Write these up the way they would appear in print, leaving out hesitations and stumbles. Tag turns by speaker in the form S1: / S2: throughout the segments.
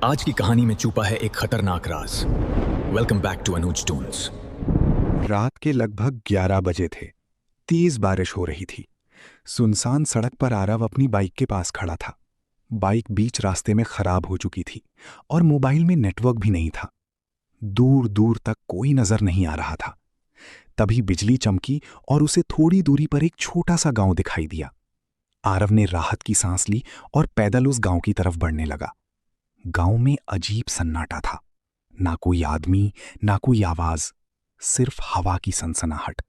S1: आज की कहानी में छुपा है एक खतरनाक राज। Welcome back to Anuj toons.
S2: रात के लगभग 11 बजे थे। तेज बारिश हो रही थी। सुनसान सड़क पर आरव अपनी बाइक के पास खड़ा था। बाइक बीच रास्ते में खराब हो चुकी थी और मोबाइल में नेटवर्क भी नहीं था। दूर दूर तक कोई नजर नहीं आ रहा था। तभी बिजली चमकी और उसे थोड़ी दूरी पर एक छोटा सा गांव दिखाई दिया। आरव ने राहत की सांस ली और पैदल उस गांव की तरफ बढ़ने लगा। गांव में अजीब सन्नाटा था। ना कोई आदमी, ना कोई आवाज, सिर्फ हवा की सनसनाहट।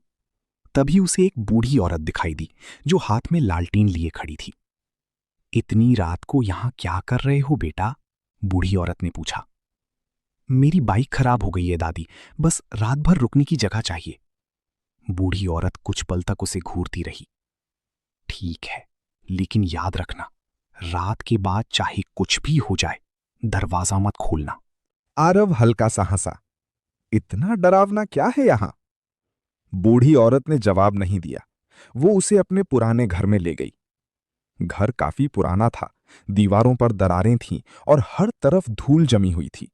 S2: तभी उसे एक बूढ़ी औरत दिखाई दी जो हाथ में लालटीन लिए खड़ी थी। इतनी रात को यहां क्या कर रहे हो बेटा? बूढ़ी औरत ने पूछा। मेरी बाइक खराब हो गई है दादी, बस रात भर रुकने की जगह चाहिए। बूढ़ी औरत कुछ पल तक उसे घूरती रही। ठीक है, लेकिन याद रखना, रात के बाद चाहे कुछ भी हो जाए, दरवाजा मत खोलना।
S3: आरव हल्का सा हंसा। इतना डरावना क्या है यहां? बूढ़ी औरत ने जवाब नहीं दिया। वो उसे अपने पुराने घर में ले गई। घर काफी पुराना था। दीवारों पर दरारें थीं और हर तरफ धूल जमी हुई थी।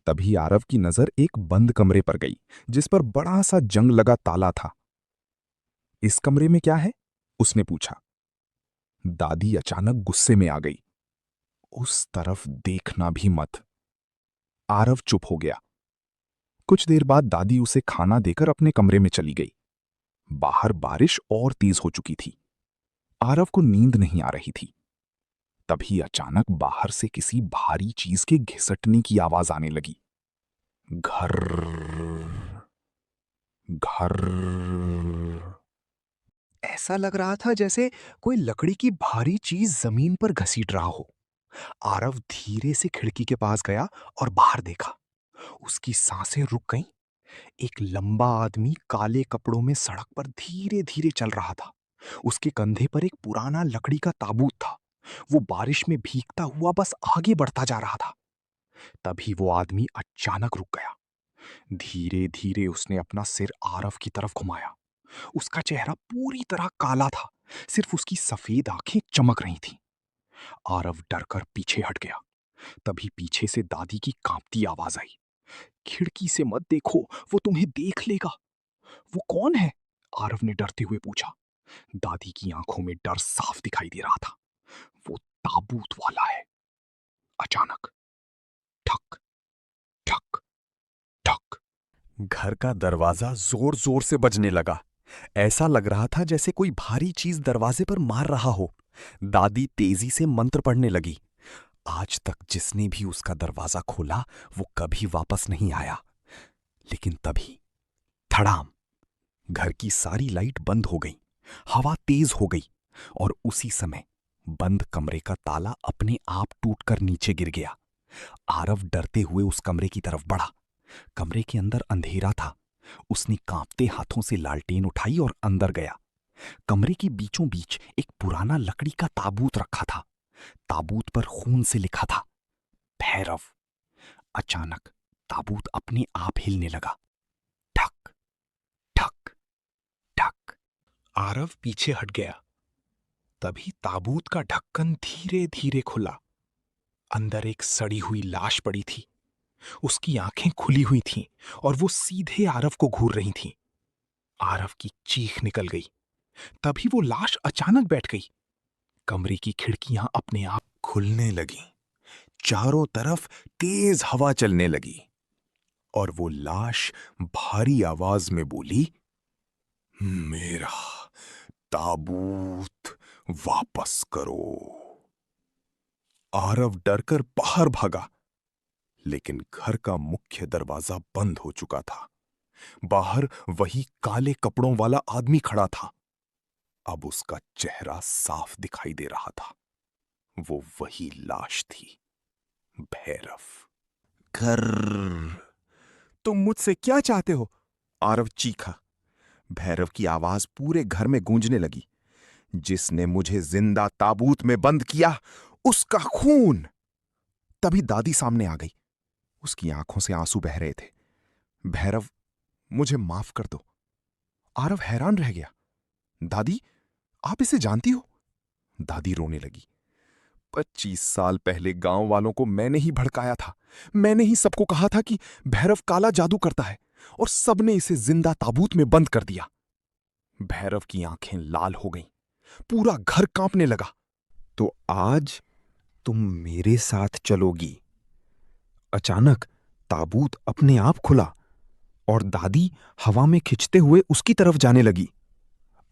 S3: तभी आरव की नजर एक बंद कमरे पर गई जिस पर बड़ा सा जंग लगा ताला था। इस कमरे में क्या है? उसने पूछा। दादी अचानक गुस्से में आ गई। उस तरफ देखना भी मत। आरव चुप हो गया। कुछ देर बाद दादी उसे खाना देकर अपने कमरे में चली गई। बाहर बारिश और तेज हो चुकी थी। आरव को नींद नहीं आ रही थी। तभी अचानक बाहर से किसी भारी चीज के घिसटने की आवाज आने लगी। घर घर।
S2: ऐसा लग रहा था जैसे कोई लकड़ी की भारी चीज जमीन पर घसीट रहा हो। आरव धीरे से खिड़की के पास गया और बाहर देखा। उसकी सांसें रुक गईं। एक लंबा आदमी काले कपड़ों में सड़क पर धीरे धीरे चल रहा था। उसके कंधे पर एक पुराना लकड़ी का ताबूत था। वो बारिश में भीगता हुआ बस आगे बढ़ता जा रहा था। तभी वो आदमी अचानक रुक गया। धीरे धीरे उसने अपना सिर आरव की तरफ घुमाया। उसका चेहरा पूरी तरह काला था। सिर्फ उसकी सफेद आंखें चमक रही थीं। आरव डरकर पीछे हट गया। तभी पीछे से दादी की कांपती आवाज आई। खिड़की से मत देखो, वो तुम्हें देख लेगा। वो कौन है? आरव ने डरते हुए पूछा। दादी की आंखों में डर साफ दिखाई दे रहा था। वो ताबूत वाला है। अचानक ठक ठक ठक, घर का दरवाजा जोर जोर से बजने लगा। ऐसा लग रहा था जैसे कोई भारी चीज दरवाजे पर मार रहा हो। दादी तेजी से मंत्र पढ़ने लगी। आज तक जिसने भी उसका दरवाजा खोला वो कभी वापस नहीं आया। लेकिन तभी धड़ाम, घर की सारी लाइट बंद हो गई। हवा तेज हो गई और उसी समय बंद कमरे का ताला अपने आप टूटकर नीचे गिर गया। आरव डरते हुए उस कमरे की तरफ बढ़ा। कमरे के अंदर अंधेरा था। उसने कांपते हाथों से लालटेन उठाई और अंदर गया। कमरे के बीचों बीच एक पुराना लकड़ी का ताबूत रखा था। ताबूत पर खून से लिखा था भैरव। अचानक ताबूत अपने आप हिलने लगा। ठक ठक ठक। आरव पीछे हट गया। तभी ताबूत का ढक्कन धीरे धीरे खुला। अंदर एक सड़ी हुई लाश पड़ी थी। उसकी आंखें खुली हुई थीं और वो सीधे आरव को घूर रही थीं। आरव की चीख निकल गई। तभी वो लाश अचानक बैठ गई। कमरे की खिड़कियां अपने आप खुलने लगीं। चारों तरफ तेज हवा चलने लगी और वो लाश भारी आवाज में बोली, मेरा ताबूत वापस करो। आरव डरकर बाहर भागा, लेकिन घर का मुख्य दरवाजा बंद हो चुका था। बाहर वही काले कपड़ों वाला आदमी खड़ा था। अब उसका चेहरा साफ दिखाई दे रहा था। वो वही लाश थी, भैरव। घर। तुम मुझसे क्या चाहते हो? आरव चीखा। भैरव की आवाज पूरे घर में गूंजने लगी। जिसने मुझे जिंदा ताबूत में बंद किया, उसका खून। तभी दादी सामने आ गई। उसकी आंखों से आंसू बह रहे थे। भैरव, मुझे माफ कर दो। आरव हैरान रह गया। दादी, आप इसे जानती हो? दादी रोने लगी। 25 साल पहले गांव वालों को मैंने ही भड़काया था। मैंने ही सबको कहा था कि भैरव काला जादू करता है और सबने इसे जिंदा ताबूत में बंद कर दिया। भैरव की आंखें लाल हो गईं, पूरा घर कांपने लगा।
S3: तो आज तुम मेरे साथ चलोगी। अचानक ताबूत अपने आप खुला और दादी हवा में खिंचते हुए उसकी तरफ जाने लगी।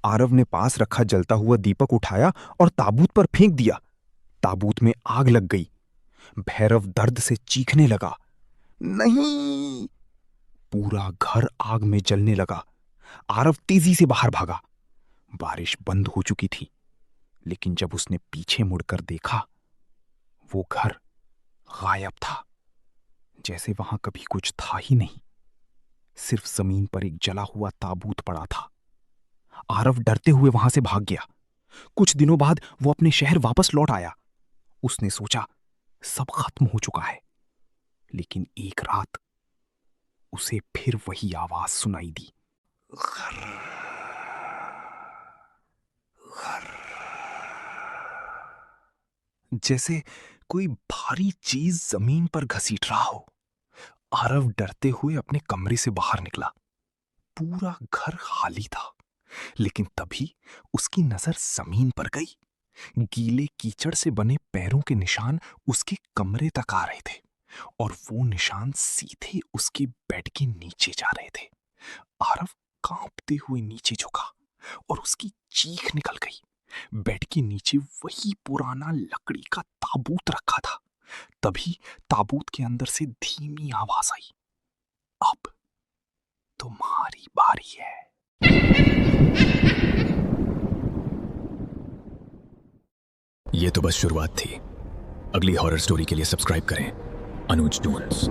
S3: आरव ने पास रखा जलता हुआ दीपक उठाया और ताबूत पर फेंक दिया। ताबूत में आग लग गई। भैरव दर्द से चीखने लगा। नहीं! पूरा घर आग में जलने लगा। आरव तेजी से बाहर भागा। बारिश बंद हो चुकी थी, लेकिन जब उसने पीछे मुड़कर देखा, वो घर गायब था, जैसे वहां कभी कुछ था ही नहीं। सिर्फ जमीन पर एक जला हुआ ताबूत पड़ा था। आरव डरते हुए वहां से भाग गया। कुछ दिनों बाद वो अपने शहर वापस लौट आया। उसने सोचा सब खत्म हो चुका है, लेकिन एक रात उसे फिर वही आवाज सुनाई दी। जैसे कोई भारी चीज जमीन पर घसीट रहा हो। आरव डरते हुए अपने कमरे से बाहर निकला। पूरा घर खाली था, लेकिन तभी उसकी नजर जमीन पर गई। गीले कीचड़ से बने पैरों के निशान उसके कमरे तक आ रहे थे और वो निशान सीधे उसके बेड के नीचे जा रहे थे। आरव कांपते हुए नीचे झुका और उसकी चीख निकल गई। बेड के नीचे वही पुराना लकड़ी का ताबूत रखा था। तभी ताबूत के अंदर से धीमी आवाज आई, अब तुम्हारी बारी है।
S1: ये तो बस शुरुआत थी। अगली हॉरर स्टोरी के लिए सब्सक्राइब करें अनुज टून्स।